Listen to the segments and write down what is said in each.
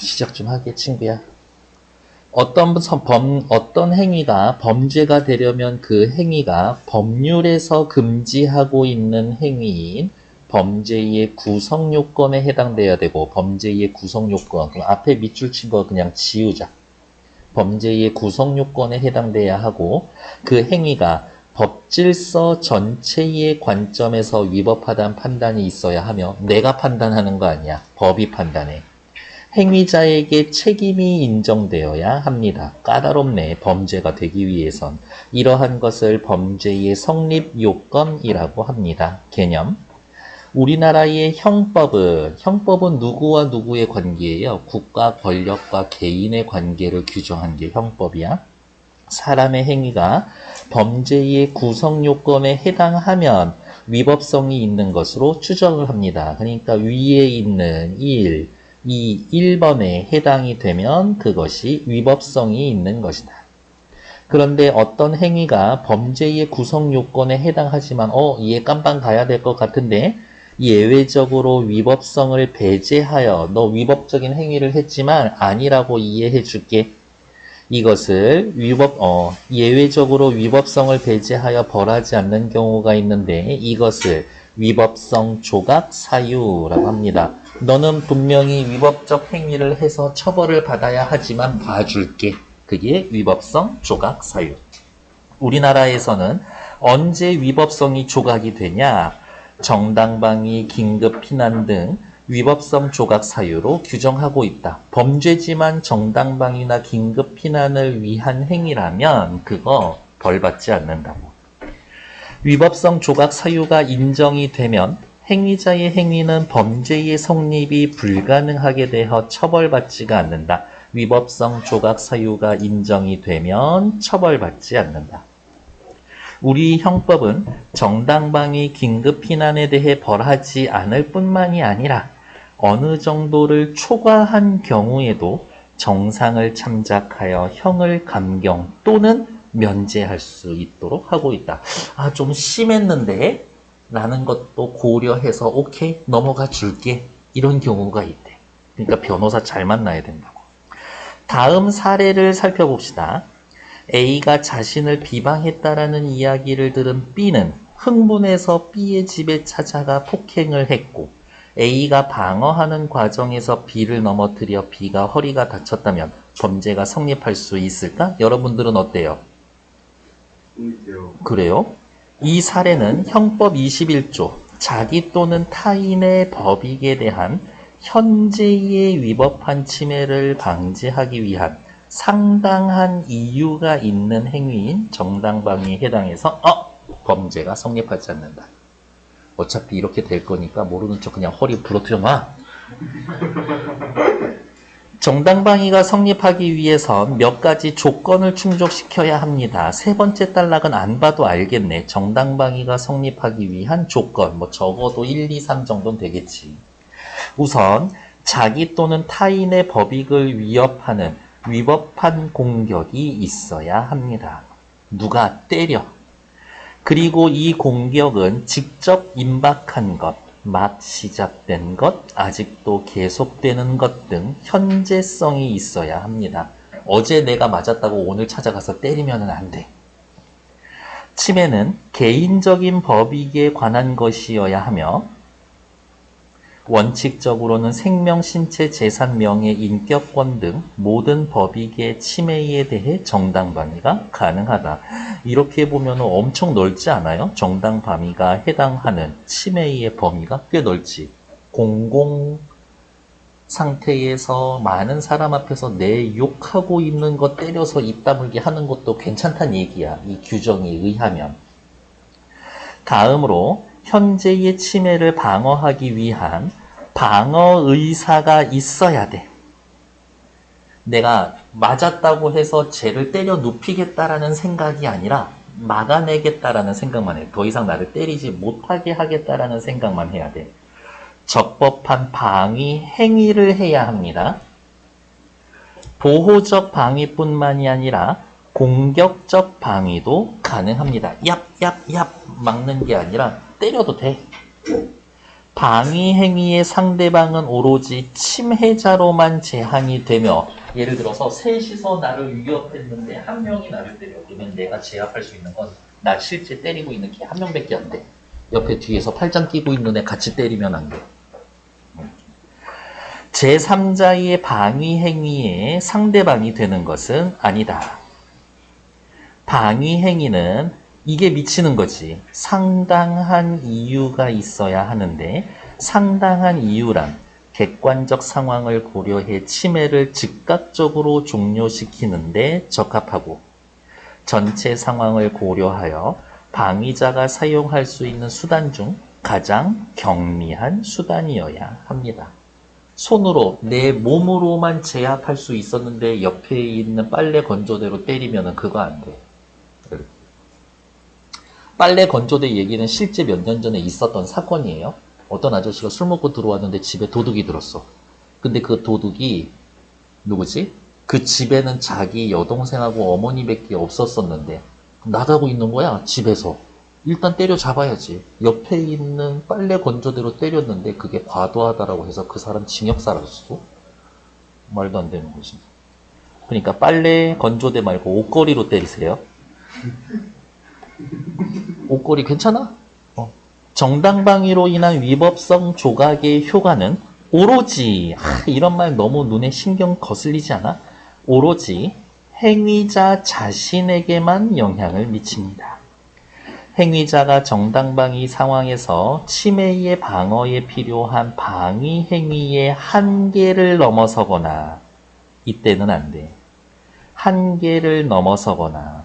시작 좀 하게, 친구야. 어떤 행위가 범죄가 되려면 그 행위가 법률에서 금지하고 있는 행위인 범죄의 구성 요건에 해당돼야 되고, 범죄의 구성 요건, 그럼 앞에 밑줄 친 거 그냥 지우자. 범죄의 구성 요건에 해당돼야 하고, 그 행위가 법질서 전체의 관점에서 위법하다는 판단이 있어야 하며, 내가 판단하는 거 아니야. 법이 판단해. 행위자에게 책임이 인정되어야 합니다. 까다롭네, 범죄가 되기 위해선. 이러한 것을 범죄의 성립 요건이라고 합니다. 개념. 우리나라의 형법은 누구와 누구의 관계예요? 국가, 권력과 개인의 관계를 규정한 게 형법이야. 사람의 행위가 범죄의 구성 요건에 해당하면 위법성이 있는 것으로 추정을 합니다. 그러니까 위에 있는 1번에 해당이 되면 그것이 위법성이 있는 것이다. 그런데 어떤 행위가 범죄의 구성 요건에 해당하지만 얘 깜빵 가야 될 것 같은데 예외적으로 위법성을 배제하여 너 위법적인 행위를 했지만 아니라고 이해해 줄게. 이것을 예외적으로 위법성을 배제하여 벌하지 않는 경우가 있는데 이것을 위법성 조각 사유라고 합니다. 너는 분명히 위법적 행위를 해서 처벌을 받아야 하지만 봐줄게. 그게 위법성 조각 사유. 우리나라에서는 언제 위법성이 조각이 되냐? 정당방위, 긴급 피난 등 위법성 조각 사유로 규정하고 있다. 범죄지만 정당방위나 긴급 피난을 위한 행위라면 그거 벌받지 않는다고. 위법성 조각 사유가 인정이 되면 행위자의 행위는 범죄의 성립이 불가능하게 되어 처벌받지가 않는다. 위법성 조각 사유가 인정이 되면 처벌받지 않는다. 우리 형법은 정당방위 긴급 피난에 대해 벌하지 않을 뿐만이 아니라 어느 정도를 초과한 경우에도 정상을 참작하여 형을 감경 또는 면제할 수 있도록 하고 있다. 좀 심했는데? 라는 것도 고려해서 오케이, 넘어가 줄게. 이런 경우가 있대. 그러니까 변호사 잘 만나야 된다고. 다음 사례를 살펴봅시다. A가 자신을 비방했다라는 이야기를 들은 B는 흥분해서 B의 집에 찾아가 폭행을 했고 A가 방어하는 과정에서 B를 넘어뜨려 B가 허리가 다쳤다면 범죄가 성립할 수 있을까? 여러분들은 어때요? 그래요? 이 사례는 형법 21조 자기 또는 타인의 법익에 대한 현재의 위법한 침해를 방지하기 위한 상당한 이유가 있는 행위인 정당방위에 해당해서 범죄가 성립하지 않는다. 어차피 이렇게 될 거니까 모르는 척 그냥 허리 부러뜨려 놔. 정당방위가 성립하기 위해선 몇 가지 조건을 충족시켜야 합니다. 세 번째 단락은 안 봐도 알겠네. 정당방위가 성립하기 위한 조건, 적어도 1, 2, 3 정도는 되겠지. 우선 자기 또는 타인의 법익을 위협하는 위법한 공격이 있어야 합니다. 누가 때려. 그리고 이 공격은 직접 임박한 것, 막 시작된 것, 아직도 계속되는 것 등 현재성이 있어야 합니다. 어제 내가 맞았다고 오늘 찾아가서 때리면 안 돼. 침해는 개인적인 법익에 관한 것이어야 하며 원칙적으로는 생명, 신체, 재산, 명예, 인격권 등 모든 법익의 침해에 대해 정당방위가 가능하다. 이렇게 보면 엄청 넓지 않아요? 정당방위가 해당하는 침해의 범위가 꽤 넓지. 공공 상태에서 많은 사람 앞에서 내 욕하고 있는 거 때려서 입 다물게 하는 것도 괜찮다는 얘기야. 이 규정에 의하면. 다음으로 현재의 침해를 방어하기 위한 방어 의사가 있어야 돼. 내가 맞았다고 해서 쟤를 때려 눕히겠다라는 생각이 아니라 막아내겠다라는 생각만 해. 더 이상 나를 때리지 못하게 하겠다라는 생각만 해야 돼. 적법한 방위 행위를 해야 합니다. 보호적 방위뿐만이 아니라 공격적 방위도 가능합니다. 얍 막는 게 아니라 때려도 돼. 방위 행위의 상대방은 오로지 침해자로만 제한이 되며, 예를 들어서 셋이서 나를 위협했는데 한 명이 나를 때려. 그러면 내가 제압할 수 있는 건 나 실제 때리고 있는 게 한 명밖에 안 돼. 옆에 뒤에서 팔짱 끼고 있는 애 같이 때리면 안 돼. 제3자의 방위 행위에 상대방이 되는 것은 아니다. 방위 행위는 이게 미치는 거지. 상당한 이유가 있어야 하는데, 상당한 이유란 객관적 상황을 고려해 침해를 즉각적으로 종료시키는데 적합하고, 전체 상황을 고려하여 방위자가 사용할 수 있는 수단 중 가장 경미한 수단이어야 합니다. 손으로 내 몸으로만 제압할 수 있었는데 옆에 있는 빨래 건조대로 때리면 그거 안 돼. 빨래 건조대 얘기는 실제 몇 년 전에 있었던 사건이에요. 어떤 아저씨가 술 먹고 들어왔는데 집에 도둑이 들었어. 근데 그 도둑이 누구지? 그 집에는 자기 여동생하고 어머니밖에 없었었는데 나가고 있는 거야, 집에서. 일단 때려잡아야지. 옆에 있는 빨래 건조대로 때렸는데 그게 과도하다라고 해서 그 사람 징역 살았어. 말도 안 되는 거지. 그러니까 빨래 건조대 말고 옷걸이로 때리세요. 옷걸이 괜찮아? 정당방위로 인한 위법성 조각의 효과는 오로지, 이런 말 너무 눈에 신경 거슬리지 않아? 오로지 행위자 자신에게만 영향을 미칩니다. 행위자가 정당방위 상황에서 침해의 방어에 필요한 방위 행위의 한계를 넘어서거나, 이때는 안 돼. 한계를 넘어서거나,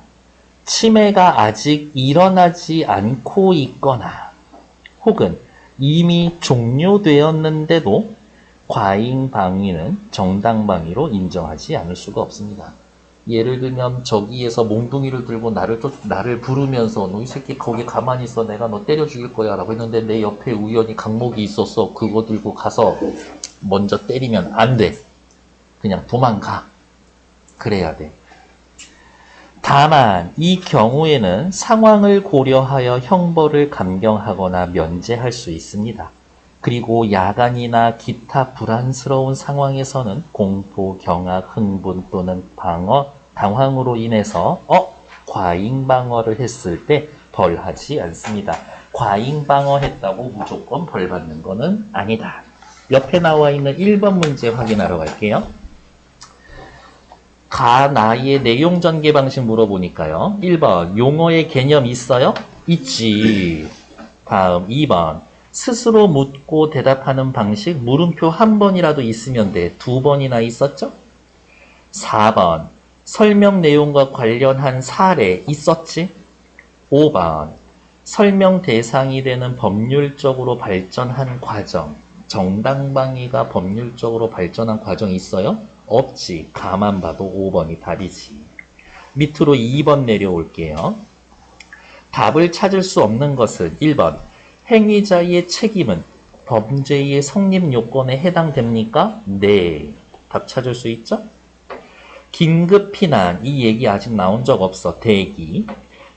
침해가 아직 일어나지 않고 있거나, 혹은 이미 종료되었는데도 과잉 방위는 정당 방위로 인정하지 않을 수가 없습니다. 예를 들면 저기에서 몽둥이를 들고 나를 부르면서 너 이 새끼 거기 가만히 있어, 내가 너 때려 죽일 거야 라고 했는데 내 옆에 우연히 강목이 있었어. 그거 들고 가서 먼저 때리면 안 돼. 그냥 도망가. 그래야 돼. 다만 이 경우에는 상황을 고려하여 형벌을 감경하거나 면제할 수 있습니다. 그리고 야간이나 기타 불안스러운 상황에서는 공포, 경악, 흥분 또는 당황으로 인해서 과잉 방어를 했을 때 벌하지 않습니다. 과잉 방어했다고 무조건 벌 받는 거는 아니다. 옆에 나와 있는 1번 문제 확인하러 갈게요. 나의 내용 전개 방식 물어보니까요. 1번, 용어의 개념 있어요? 있지. 다음 2번, 스스로 묻고 대답하는 방식 물음표 한 번이라도 있으면 돼. 2번이나 있었죠? 4번, 설명 내용과 관련한 사례 있었지? 5번, 설명 대상이 되는 법률적으로 발전한 과정. 정당방위가 법률적으로 발전한 과정이 있어요? 없지. 가만 봐도 5번이 답이지. 밑으로 2번 내려올게요. 답을 찾을 수 없는 것은 1번. 행위자의 책임은 범죄의 성립 요건에 해당됩니까? 네. 답 찾을 수 있죠? 긴급 피난. 이 얘기 아직 나온 적 없어. 대기.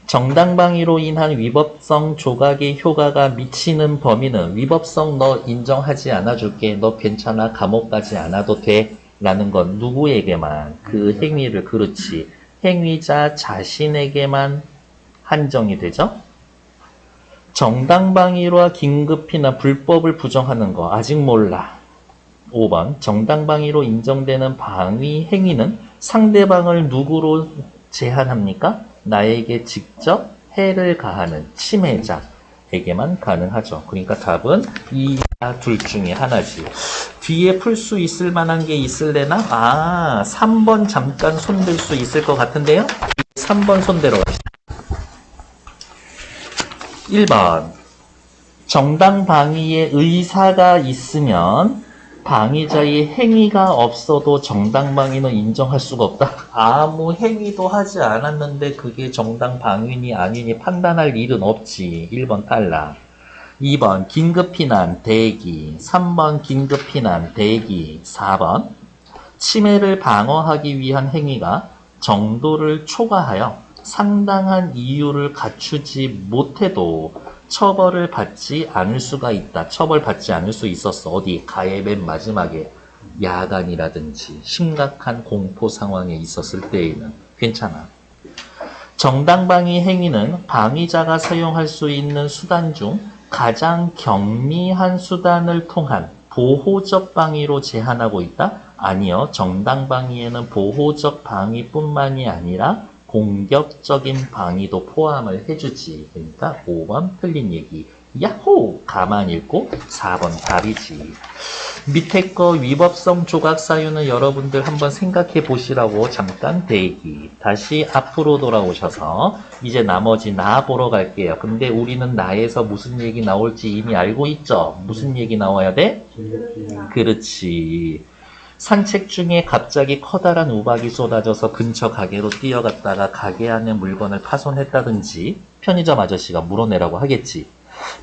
정당방위로 인한 위법성 조각의 효과가 미치는 범위는 위법성 너 인정하지 않아줄게. 너 괜찮아. 감옥 가지 않아도 돼. 라는 건 누구에게만, 그 행위를, 그렇지, 행위자 자신에게만 한정이 되죠? 정당방위와 긴급이나 불법을 부정하는 거 아직 몰라. 5번, 정당방위로 인정되는 방위 행위는 상대방을 누구로 제한합니까? 나에게 직접 해를 가하는 침해자에게만 가능하죠. 그러니까 답은 이 둘 중에 하나지. 뒤에 풀 수 있을 만한 게 있을래나? 3번 잠깐 손댈 수 있을 것 같은데요? 3번 손대러 갑시다. 1번, 정당방위의 의사가 있으면 방위자의 행위가 없어도 정당방위는 인정할 수가 없다. 아무 행위도 하지 않았는데 그게 정당방위니 아니니 판단할 일은 없지. 1번 탈락. 2번 긴급피난 대기. 3번 긴급피난 대기. 4번 침해를 방어하기 위한 행위가 정도를 초과하여 상당한 이유를 갖추지 못해도 처벌을 받지 않을 수가 있다. 처벌받지 않을 수 있었어. 어디? 가의 맨 마지막에 야간이라든지 심각한 공포 상황에 있었을 때에는 괜찮아. 정당방위 행위는 방위자가 사용할 수 있는 수단 중 가장 경미한 수단을 통한 보호적 방위로 제한하고 있다? 아니요. 정당방위에는 보호적 방위뿐만이 아니라 공격적인 방위도 포함을 해주지. 그러니까 5번 틀린 얘기. 야호! 가만 읽고 4번 답이지. 밑에 거 위법성 조각 사유는 여러분들 한번 생각해 보시라고 잠깐 대기. 다시 앞으로 돌아오셔서 이제 나머지 나 보러 갈게요. 근데 우리는 나에서 무슨 얘기 나올지 이미 알고 있죠? 무슨 얘기 나와야 돼? 그렇지. 산책 중에 갑자기 커다란 우박이 쏟아져서 근처 가게로 뛰어갔다가 가게 안에 물건을 파손했다든지 편의점 아저씨가 물어내라고 하겠지.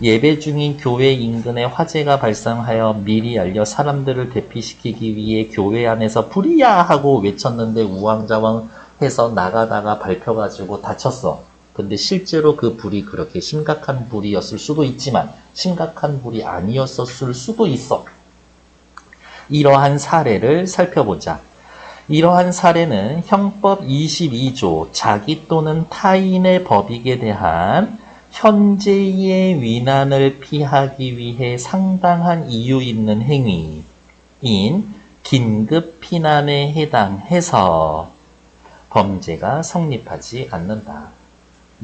예배 중인 교회 인근에 화재가 발생하여 미리 알려 사람들을 대피시키기 위해 교회 안에서 불이야 하고 외쳤는데 우왕좌왕 해서 나가다가 밟혀가지고 다쳤어. 근데 실제로 그 불이 그렇게 심각한 불이었을 수도 있지만 심각한 불이 아니었을 수도 있어. 이러한 사례를 살펴보자. 이러한 사례는 형법 22조 자기 또는 타인의 법익에 대한 현재의 위난을 피하기 위해 상당한 이유 있는 행위인 긴급 피난에 해당해서 범죄가 성립하지 않는다.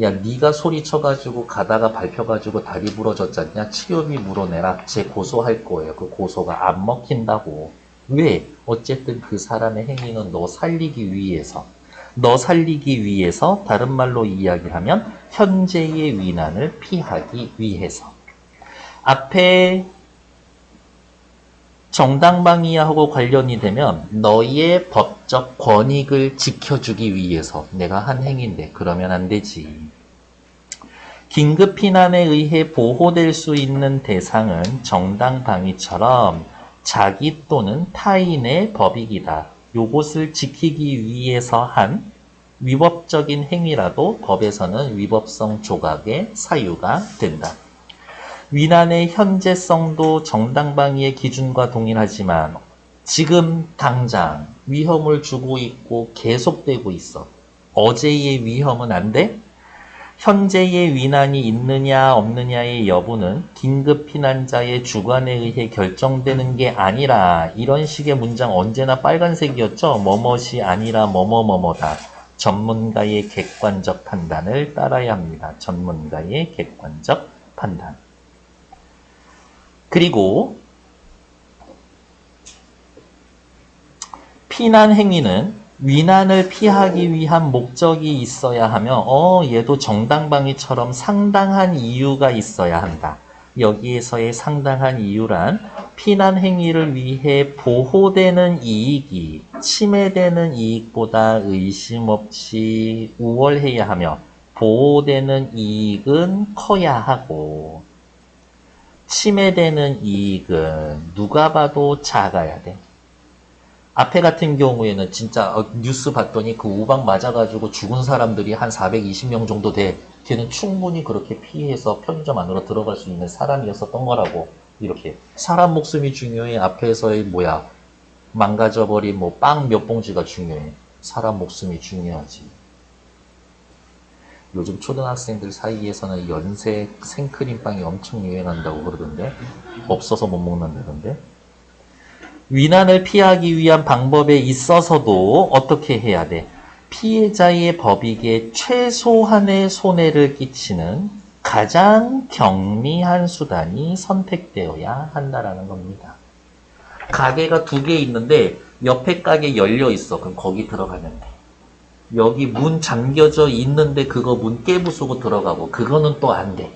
야, 네가 소리쳐가지고 가다가 밟혀가지고 다리 부러졌잖냐? 치료비 물어내라. 제 고소할 거예요. 그 고소가 안 먹힌다고. 왜? 어쨌든 그 사람의 행위는 너 살리기 위해서. 너 살리기 위해서, 다른 말로 이야기하면 현재의 위난을 피하기 위해서. 앞에 정당방위하고 관련이 되면 너희의 법적 권익을 지켜주기 위해서 내가 한 행위인데 그러면 안 되지. 긴급 피난에 의해 보호될 수 있는 대상은 정당방위처럼 자기 또는 타인의 법익이다. 요것을 지키기 위해서 한 위법적인 행위라도 법에서는 위법성 조각의 사유가 된다. 위난의 현재성도 정당방위의 기준과 동일하지만 지금 당장 위험을 주고 있고 계속되고 있어. 어제의 위험은 안 돼? 현재의 위난이 있느냐 없느냐의 여부는 긴급 피난자의 주관에 의해 결정되는 게 아니라, 이런 식의 문장 언제나 빨간색이었죠? 뭐뭇이 아니라 뭐뭐뭐뭐다. 전문가의 객관적 판단을 따라야 합니다. 전문가의 객관적 판단. 그리고 피난 행위는 위난을 피하기 위한 목적이 있어야 하며 얘도 정당방위처럼 상당한 이유가 있어야 한다. 여기에서의 상당한 이유란 피난 행위를 위해 보호되는 이익이 침해되는 이익보다 의심 없이 우월해야 하며 보호되는 이익은 커야 하고 침해되는 이익은 누가 봐도 작아야 돼. 앞에 같은 경우에는 진짜 뉴스 봤더니 그 우박 맞아가지고 죽은 사람들이 한 420명 정도 돼. 걔는 충분히 그렇게 피해서 편의점 안으로 들어갈 수 있는 사람이었었던 거라고. 이렇게 사람 목숨이 중요해. 앞에서의 망가져버린 빵 몇 봉지가 중요해. 사람 목숨이 중요하지. 요즘 초등학생들 사이에서는 연색 생크림빵이 엄청 유행한다고 그러던데, 없어서 못 먹는다던데. 위난을 피하기 위한 방법에 있어서도 어떻게 해야 돼? 피해자의 법익에 최소한의 손해를 끼치는 가장 경미한 수단이 선택되어야 한다라는 겁니다. 가게가 2개 있는데 옆에 가게 열려 있어. 그럼 거기 들어가면 돼. 여기 문 잠겨져 있는데 그거 문 깨부수고 들어가고, 그거는 또 안 돼.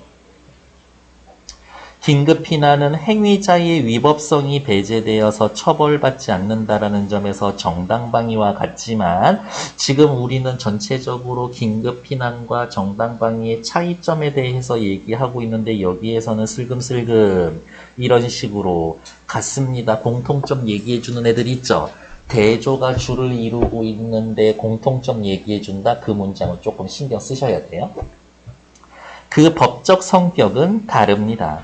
긴급 피난은 행위자의 위법성이 배제되어서 처벌받지 않는다라는 점에서 정당방위와 같지만, 지금 우리는 전체적으로 긴급 피난과 정당방위의 차이점에 대해서 얘기하고 있는데 여기에서는 슬금슬금 이런 식으로 같습니다. 공통점 얘기해주는 애들 있죠? 대조가 줄을 이루고 있는데 공통점 얘기해준다? 그 문장을 조금 신경 쓰셔야 돼요. 그 법적 성격은 다릅니다.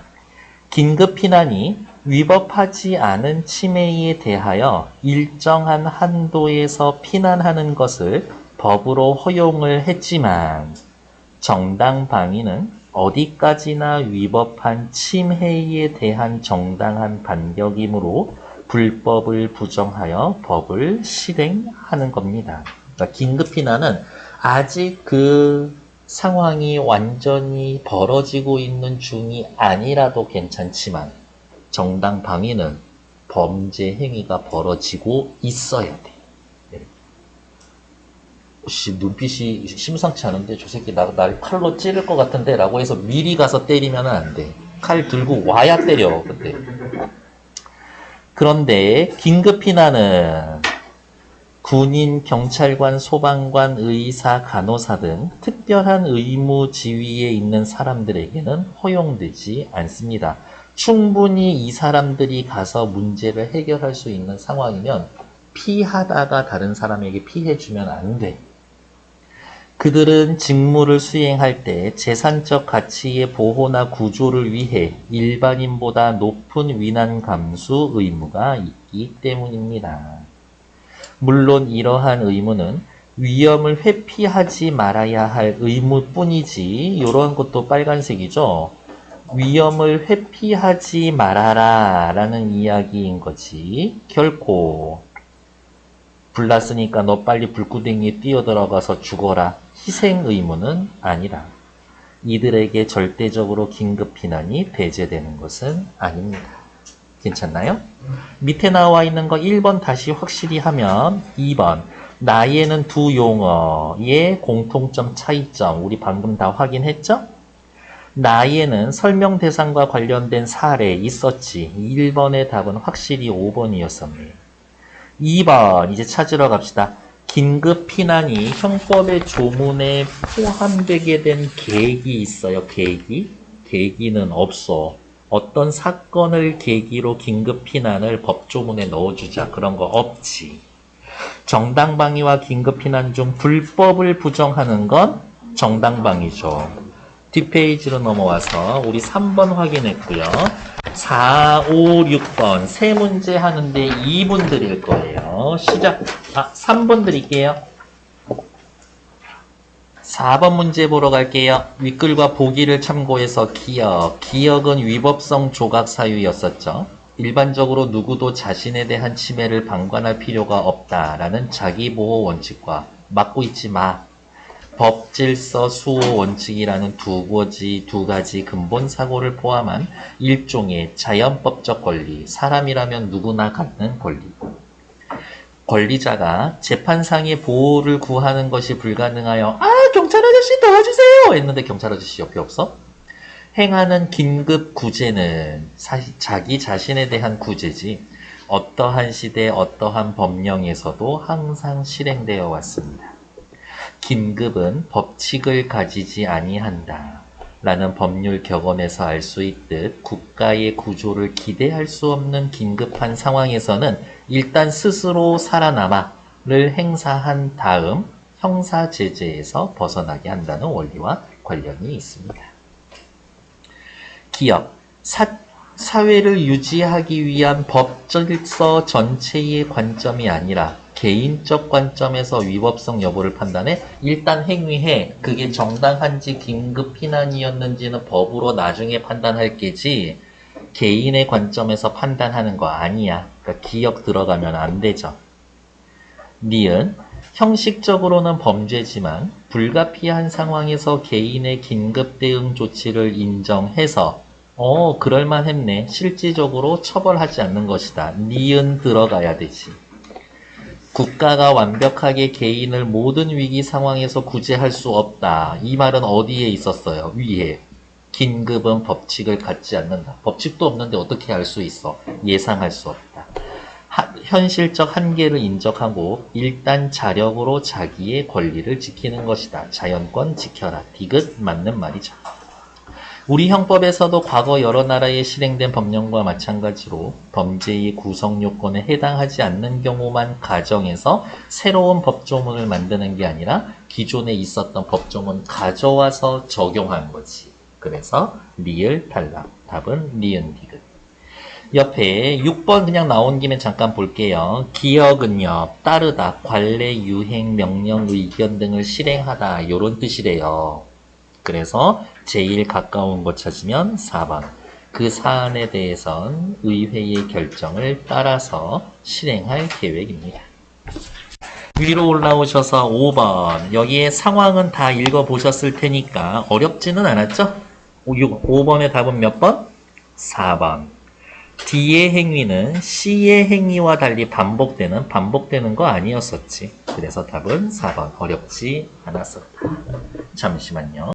긴급 피난이 위법하지 않은 침해에 대하여 일정한 한도에서 피난하는 것을 법으로 허용을 했지만 정당방위는 어디까지나 위법한 침해에 대한 정당한 반격이므로 불법을 부정하여 법을 실행하는 겁니다. 그러니까 긴급피난은 아직 그 상황이 완전히 벌어지고 있는 중이 아니라도 괜찮지만 정당방위는 범죄 행위가 벌어지고 있어야 돼. 눈빛이 심상치 않은데 저 새끼 날 칼로 찌를 것 같은데 라고 해서 미리 가서 때리면 안 돼. 칼 들고 와야 때려 그때. 그런데 긴급피난은 군인, 경찰관, 소방관, 의사, 간호사 등 특별한 의무 지위에 있는 사람들에게는 허용되지 않습니다. 충분히 이 사람들이 가서 문제를 해결할 수 있는 상황이면 피하다가 다른 사람에게 피해주면 안 돼. 그들은 직무를 수행할 때 재산적 가치의 보호나 구조를 위해 일반인보다 높은 위난 감수 의무가 있기 때문입니다. 물론 이러한 의무는 위험을 회피하지 말아야 할 의무뿐이지, 이런 것도 빨간색이죠. 위험을 회피하지 말아라 라는 이야기인 거지. 결코 불났으니까 너 빨리 불구덩이에 뛰어들어가서 죽어라, 희생 의무는 아니라 이들에게 절대적으로 긴급피난이 배제되는 것은 아닙니다. 괜찮나요? 밑에 나와 있는 거 1번 다시 확실히 하면 2번 나에는 두 용어의 공통점 차이점 우리 방금 다 확인했죠? 나에는 설명 대상과 관련된 사례 있었지. 1번의 답은 확실히 5번이었었네요. 2번 이제 찾으러 갑시다. 긴급 피난이 형법의 조문에 포함되게 된 계기 있어요. 계기는 없어. 어떤 사건을 계기로 긴급 피난을 법조문에 넣어주자. 그런 거 없지. 정당방위와 긴급 피난 중 불법을 부정하는 건 정당방위죠. 뒷페이지로 넘어와서 우리 3번 확인했고요. 4, 5, 6번 세 문제 하는데 2분 드릴 거예요. 시작. 3번 드릴게요. 4번 문제 보러 갈게요. 윗글과 보기를 참고해서 기억은 위법성 조각 사유였었죠. 일반적으로 누구도 자신에 대한 침해를 방관할 필요가 없다라는 자기보호 원칙과 맞고 있지 마. 법질서 수호 원칙이라는 두 가지 근본 사고를 포함한 일종의 자연법적 권리, 사람이라면 누구나 갖는 권리. 권리자가 재판상의 보호를 구하는 것이 불가능하여 경찰 아저씨 도와주세요 했는데 경찰 아저씨 옆에 없어? 행하는 긴급 구제는 자기 자신에 대한 구제지 어떠한 시대 어떠한 법령에서도 항상 실행되어 왔습니다. 긴급은 법칙을 가지지 아니한다 라는 법률 격언에서 알 수 있듯 국가의 구조를 기대할 수 없는 긴급한 상황에서는 일단 스스로 살아남아를 행사한 다음 형사 제재에서 벗어나게 한다는 원리와 관련이 있습니다. 기억, 사회를 유지하기 위한 법질서 전체의 관점이 아니라 개인적 관점에서 위법성 여부를 판단해 일단 행위해. 그게 정당한지 긴급 피난이었는지는 법으로 나중에 판단할 게지 개인의 관점에서 판단하는 거 아니야. 그러니까 기억 들어가면 안 되죠. 니은 형식적으로는 범죄지만 불가피한 상황에서 개인의 긴급 대응 조치를 인정해서 그럴만했네. 실질적으로 처벌하지 않는 것이다. 니은 들어가야 되지. 국가가 완벽하게 개인을 모든 위기 상황에서 구제할 수 없다. 이 말은 어디에 있었어요? 위에. 긴급은 법칙을 갖지 않는다. 법칙도 없는데 어떻게 알 수 있어? 예상할 수 없다. 현실적 한계를 인정하고 일단 자력으로 자기의 권리를 지키는 것이다. 자연권 지켜라. 디귿 맞는 말이죠. 우리 형법에서도 과거 여러 나라에 실행된 법령과 마찬가지로 범죄의 구성 요건에 해당하지 않는 경우만 가정해서 새로운 법조문을 만드는 게 아니라 기존에 있었던 법조문 가져와서 적용한 거지. 그래서 리을 탈락. 답은 니은 디귿. 옆에 6번 그냥 나온 김에 잠깐 볼게요. 기억은요, 따르다, 관례, 유행, 명령, 의견 등을 실행하다 요런 뜻이래요. 그래서 제일 가까운 거 찾으면 4번. 그 사안에 대해선 의회의 결정을 따라서 실행할 계획입니다. 위로 올라오셔서 5번. 여기에 상황은 다 읽어보셨을 테니까 어렵지는 않았죠? 5번의 답은 몇 번? 4번. D의 행위는 C의 행위와 달리 반복되는 거 아니었었지. 그래서 답은 4번. 어렵지 않았었다. 잠시만요.